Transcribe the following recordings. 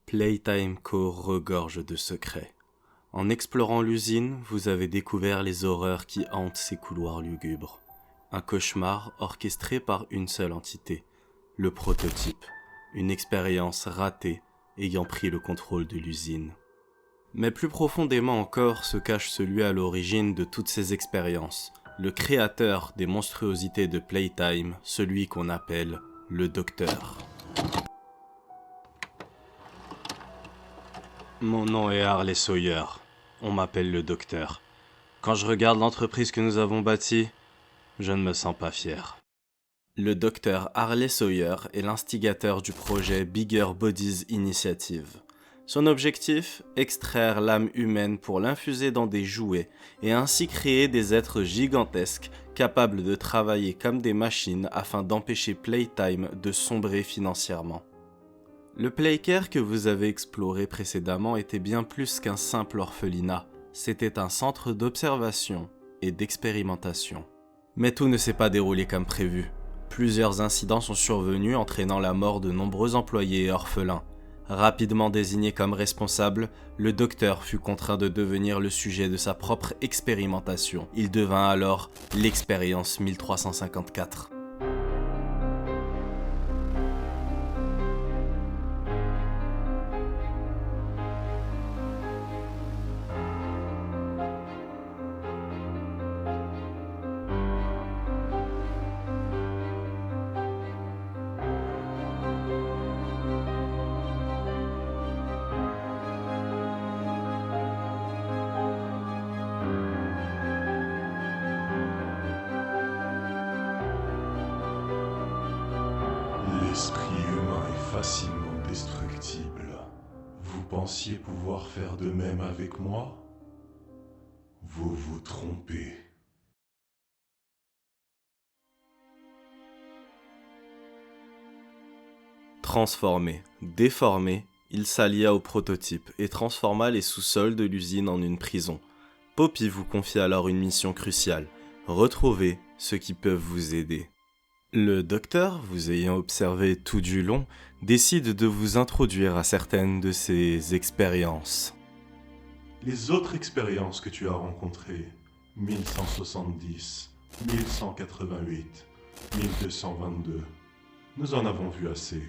Playtime Co. regorge de secrets. En explorant l'usine, vous avez découvert les horreurs qui hantent ces couloirs lugubres. Un cauchemar orchestré par une seule entité, le prototype, une expérience ratée ayant pris le contrôle de l'usine. Mais plus profondément encore se cache celui à l'origine de toutes ces expériences, le créateur des monstruosités de Playtime, celui qu'on appelle le Docteur. Mon nom est Harley Sawyer. On m'appelle le Docteur. Quand je regarde l'entreprise que nous avons bâtie, je ne me sens pas fier. Le Docteur Harley Sawyer est l'instigateur du projet Bigger Bodies Initiative. Son objectif, extraire l'âme humaine pour l'infuser dans des jouets et ainsi créer des êtres gigantesques capables de travailler comme des machines afin d'empêcher Playtime de sombrer financièrement. Le Playcare que vous avez exploré précédemment était bien plus qu'un simple orphelinat. C'était un centre d'observation et d'expérimentation. Mais tout ne s'est pas déroulé comme prévu. Plusieurs incidents sont survenus entraînant la mort de nombreux employés et orphelins. Rapidement désigné comme responsable, le docteur fut contraint de devenir le sujet de sa propre expérimentation. Il devint alors l'expérience 1354. L'esprit humain est facilement destructible. Vous pensiez pouvoir faire de même avec moi? Vous vous trompez. Transformé, déformé, il s'allia au prototype et transforma les sous-sols de l'usine en une prison. Poppy vous confie alors une mission cruciale, retrouver ceux qui peuvent vous aider. Le docteur, vous ayant observé tout du long, décide de vous introduire à certaines de ses expériences. Les autres expériences que tu as rencontrées, 1170, 1188, 1222, nous en avons vu assez.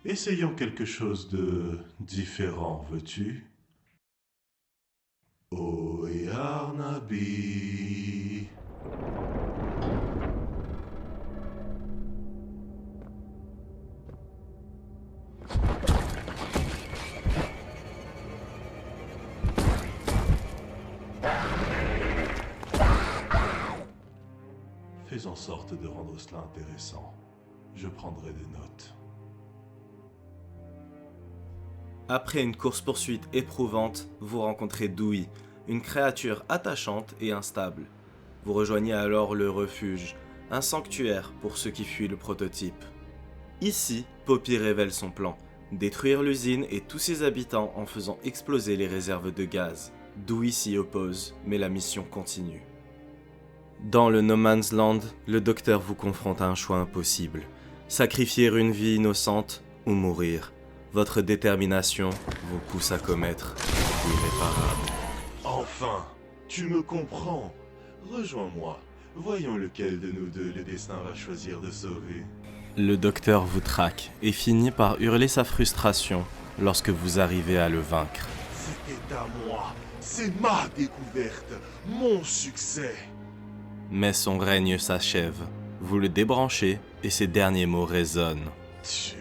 Essayons quelque chose de différent, veux-tu? Oh et Arnabi. Fais en sorte de rendre cela intéressant. Je prendrai des notes. Après une course-poursuite éprouvante, vous rencontrez Dewey, une créature attachante et instable. Vous rejoignez alors le refuge, un sanctuaire pour ceux qui fuient le prototype. Ici, Poppy révèle son plan, détruire l'usine et tous ses habitants en faisant exploser les réserves de gaz. Dewey s'y oppose, mais la mission continue. Dans le No Man's Land, le docteur vous confronte à un choix impossible. Sacrifier une vie innocente ou mourir. Votre détermination vous pousse à commettre l'irréparable. Enfin, tu me comprends. Rejoins-moi. Voyons lequel de nous deux le destin va choisir de sauver. Le docteur vous traque et finit par hurler sa frustration lorsque vous arrivez à le vaincre. C'était à moi. C'est ma découverte. Mon succès. Mais son règne s'achève. Vous le débranchez et ses derniers mots résonnent. Tu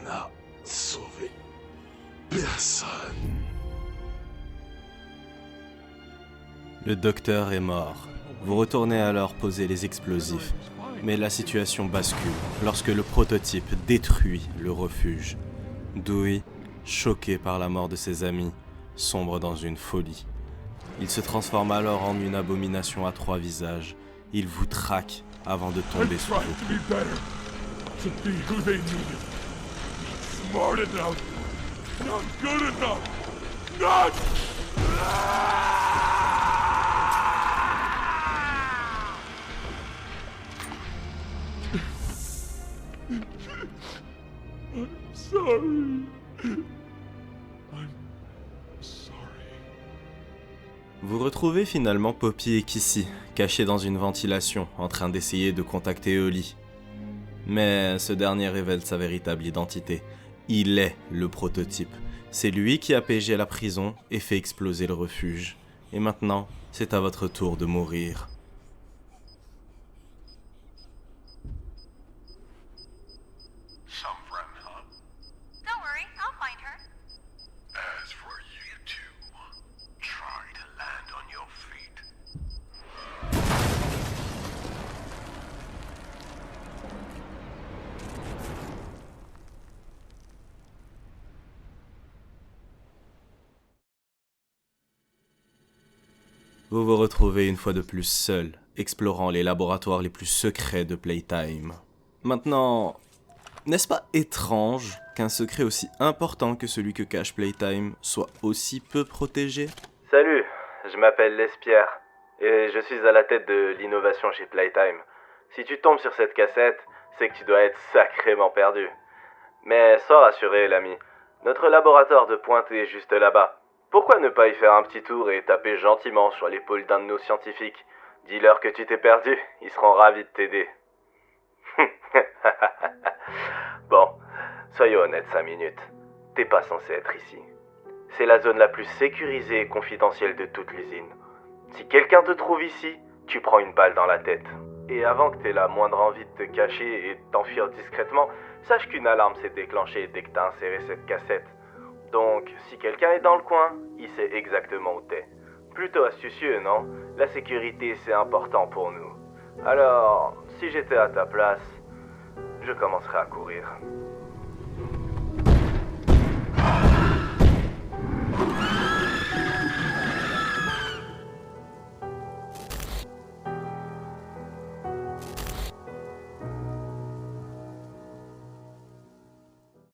n'as sauvé personne. Le docteur est mort. Vous retournez alors poser les explosifs. Mais la situation bascule lorsque le prototype détruit le refuge. Dewey, choqué par la mort de ses amis, sombre dans une folie. Il se transforme alors en une abomination à 3 visages. Il vous traque avant de tomber sous vos coups. To be who they needed. Smart enough. Not good enough. Not... I'm sorry. I'm sorry. Vous retrouvez finalement Poppy et Kissy, cachés dans une ventilation, en train d'essayer de contacter Oli. Mais ce dernier révèle sa véritable identité. Il est le prototype. C'est lui qui a piégé la prison et fait exploser le refuge. Et maintenant, c'est à votre tour de mourir. Some friend, huh? Don't worry, I'll find her. As for you two, try to land on your feet. Vous vous retrouvez une fois de plus seul, explorant les laboratoires les plus secrets de Playtime. Maintenant, n'est-ce pas étrange qu'un secret aussi important que celui que cache Playtime soit aussi peu protégé? Salut, je m'appelle Lespierre, et je suis à la tête de l'innovation chez Playtime. Si tu tombes sur cette cassette, c'est que tu dois être sacrément perdu. Mais sois rassuré, l'ami, notre laboratoire de pointe est juste là-bas. Pourquoi ne pas y faire un petit tour et taper gentiment sur l'épaule d'un de nos scientifiques? Dis-leur que tu t'es perdu, ils seront ravis de t'aider. Bon, soyons honnêtes 5 minutes. T'es pas censé être ici. C'est la zone la plus sécurisée et confidentielle de toute l'usine. Si quelqu'un te trouve ici, tu prends une balle dans la tête. Et avant que t'aies la moindre envie de te cacher et de t'enfuir discrètement, sache qu'une alarme s'est déclenchée dès que t'as inséré cette cassette. Donc, si quelqu'un est dans le coin, il sait exactement où t'es. Plutôt astucieux, non? La sécurité, c'est important pour nous. Alors, si j'étais à ta place, je commencerais à courir.